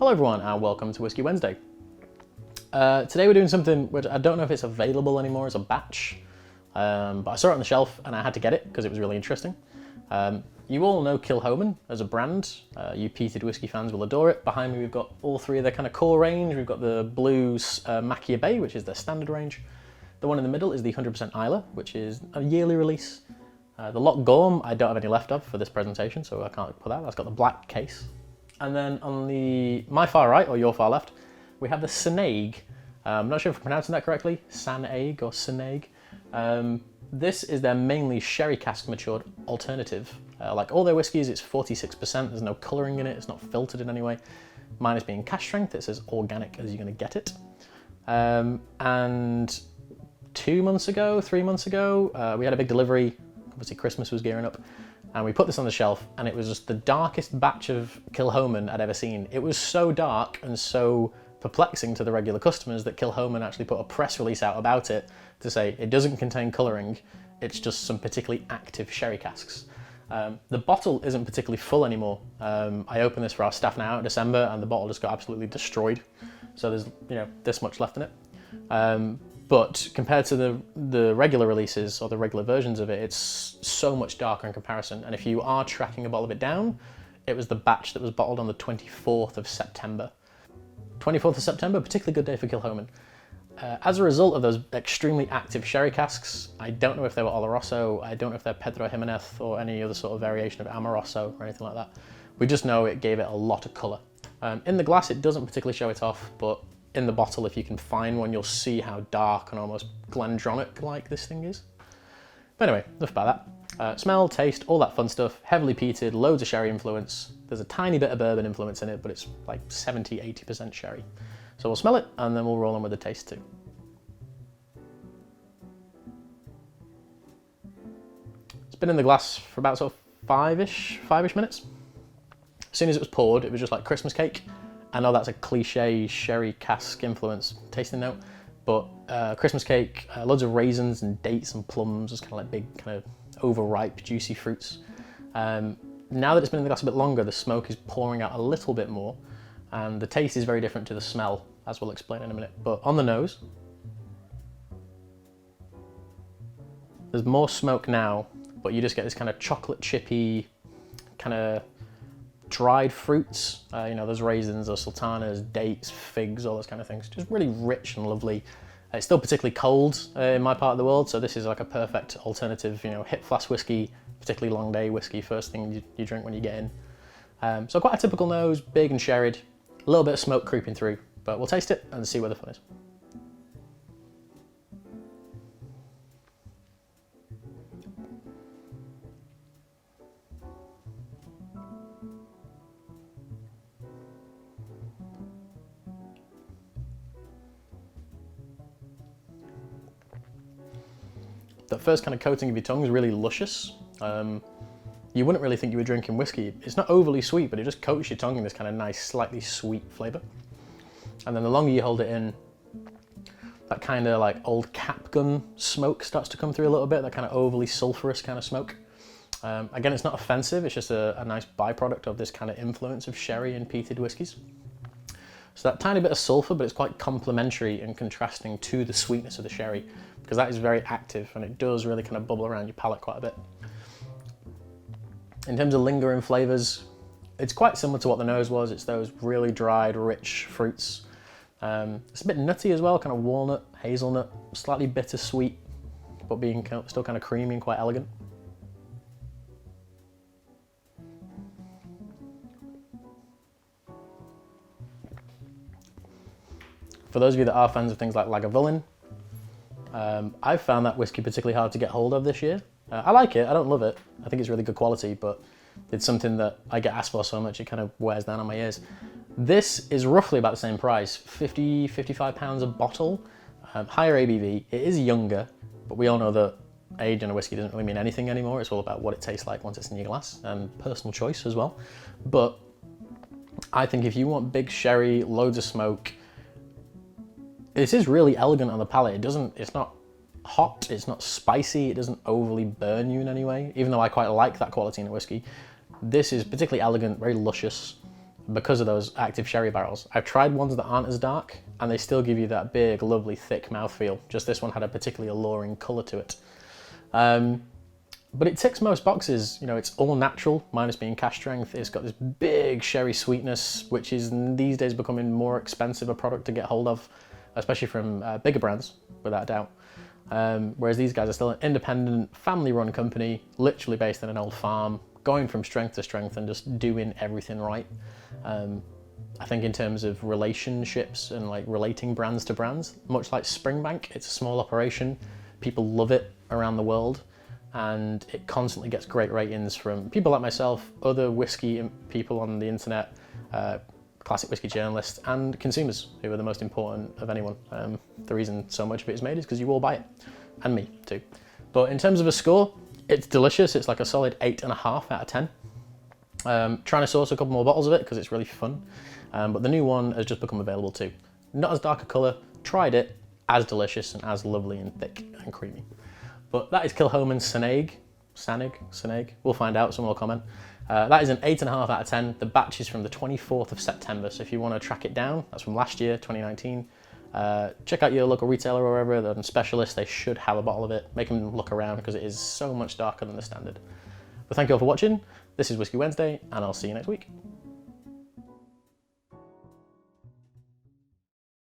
Hello everyone and welcome to Whiskey Wednesday. Today we're doing something which I don't know if it's available anymore as a batch, but I saw it on the shelf and I had to get it because it was really interesting. You all know Kilchoman as a brand. You peated whiskey fans will adore it. Behind me we've got all three of their kind of core range. We've got the blue Macchia Bay, which is their standard range. The one in the middle is the 100% Isla, which is a yearly release. The Loch Gorm I don't have any left of for this presentation, so I can't put that. That's got the black case. And then on my far right, or your far left, we have the Sanaig. I'm not sure if I'm pronouncing that correctly, Sanaig or Sanaig. This is their mainly sherry cask matured alternative. Like all their whiskies, it's 46%, there's no colouring in it, it's not filtered in any way. Mine is being cask strength, it's as organic as you're going to get it. And 3 months ago, we had a big delivery. Obviously Christmas was gearing up. And we put this on the shelf and it was just the darkest batch of Kilchoman I'd ever seen. It was so dark and so perplexing to the regular customers that Kilchoman actually put a press release out about it to say it doesn't contain colouring, it's just some particularly active sherry casks. The bottle isn't particularly full anymore. I opened this for our staff now in December and the bottle just got absolutely destroyed. So there's this much left in it. But compared to the regular releases or the regular versions of it, it's so much darker in comparison. And if you are tracking a bottle of it down, it was the batch that was bottled on the 24th of September. 24th of September, particularly good day for Kilchoman. As a result of those extremely active sherry casks, I don't know if they were Oloroso, I don't know if they're Pedro Jimenez or any other sort of variation of Amoroso or anything like that. We just know it gave it a lot of colour. In the glass, it doesn't particularly show it off, but in the bottle, if you can find one, you'll see how dark and almost Glendronach-like this thing is. But anyway, enough about that. Smell, taste, all that fun stuff, heavily peated, loads of sherry influence. There's a tiny bit of bourbon influence in it, but it's like 70–80% sherry. So we'll smell it and then we'll roll on with the taste too. It's been in the glass for about sort of five-ish minutes. As soon as it was poured, it was just like Christmas cake. I know that's a cliche sherry cask influence tasting note, but Christmas cake, loads of raisins and dates and plums, just kind of like big kind of overripe juicy fruits. Now that it's been in the glass a bit longer, the smoke is pouring out a little bit more and the taste is very different to the smell, as we'll explain in a minute. But on the nose, there's more smoke now, but you just get this kind of chocolate chippy, kind of dried fruits, those raisins, those sultanas, dates, figs, all those kind of things. Just really rich and lovely. It's still particularly cold in my part of the world, so this is like a perfect alternative, hip flask whiskey, particularly long day whiskey, first thing you drink when you get in. So quite a typical nose, big and sherried, a little bit of smoke creeping through, but we'll taste it and see where the fun is. That first kind of coating of your tongue is really luscious. You wouldn't really think you were drinking whiskey. It's not overly sweet, but it just coats your tongue in this kind of nice, slightly sweet flavour. And then the longer you hold it in, that kind of like old cap gun smoke starts to come through a little bit, that kind of overly sulphurous kind of smoke. Again, it's not offensive, it's just a nice byproduct of this kind of influence of sherry and peated whiskies. So that tiny bit of sulphur, but it's quite complementary and contrasting to the sweetness of the sherry, because that is very active and it does really kind of bubble around your palate quite a bit. In terms of lingering flavours, it's quite similar to what the nose was. It's those really dried, rich fruits. It's a bit nutty as well, kind of walnut, hazelnut, slightly bittersweet, but being still kind of creamy and quite elegant. For those of you that are fans of things like Lagavulin, I've found that whiskey particularly hard to get hold of this year. I like it, I don't love it. I think it's really good quality, but it's something that I get asked for so much it kind of wears down on my ears. This is roughly about the same price, 55 pounds a bottle, higher ABV. It is younger, but we all know that age in a whiskey doesn't really mean anything anymore. It's all about what it tastes like once it's in your glass, and personal choice as well. But I think if you want big sherry, loads of smoke, this is really elegant on the palate. It's not hot, it's not spicy, it doesn't overly burn you in any way, even though I quite like that quality in a whiskey. This is particularly elegant, very luscious, because of those active sherry barrels. I've tried ones that aren't as dark and they still give you that big, lovely, thick mouthfeel. Just this one had a particularly alluring colour to it. But it ticks most boxes. You know, it's all natural, minus being cask strength. It's got this big sherry sweetness, which is these days becoming more expensive a product to get hold of, especially from bigger brands, without doubt. Whereas these guys are still an independent, family-run company, literally based in an old farm, going from strength to strength and just doing everything right. I think in terms of relationships and like relating brands to brands, much like Springbank, it's a small operation. People love it around the world, and it constantly gets great ratings from people like myself, other whiskey people on the internet, classic whiskey journalists, and consumers, who are the most important of anyone. The reason so much of it is made is because you all buy it, and me too. But in terms of a score, it's delicious. It's like a solid 8.5 out of 10. Trying to source a couple more bottles of it because it's really fun. But the new one has just become available too. Not as dark a colour, tried it, as delicious and as lovely and thick and creamy. But that is Kilchoman Sanaig. We'll find out, someone will comment. That is an 8.5 out of 10. The batch is from the 24th of September, so if you want to track it down, that's from last year, 2019. Check out your local retailer or wherever, they're specialists, they should have a bottle of it. Make them look around because it is so much darker than the standard. But thank you all for watching. This is Whiskey Wednesday, and I'll see you next week.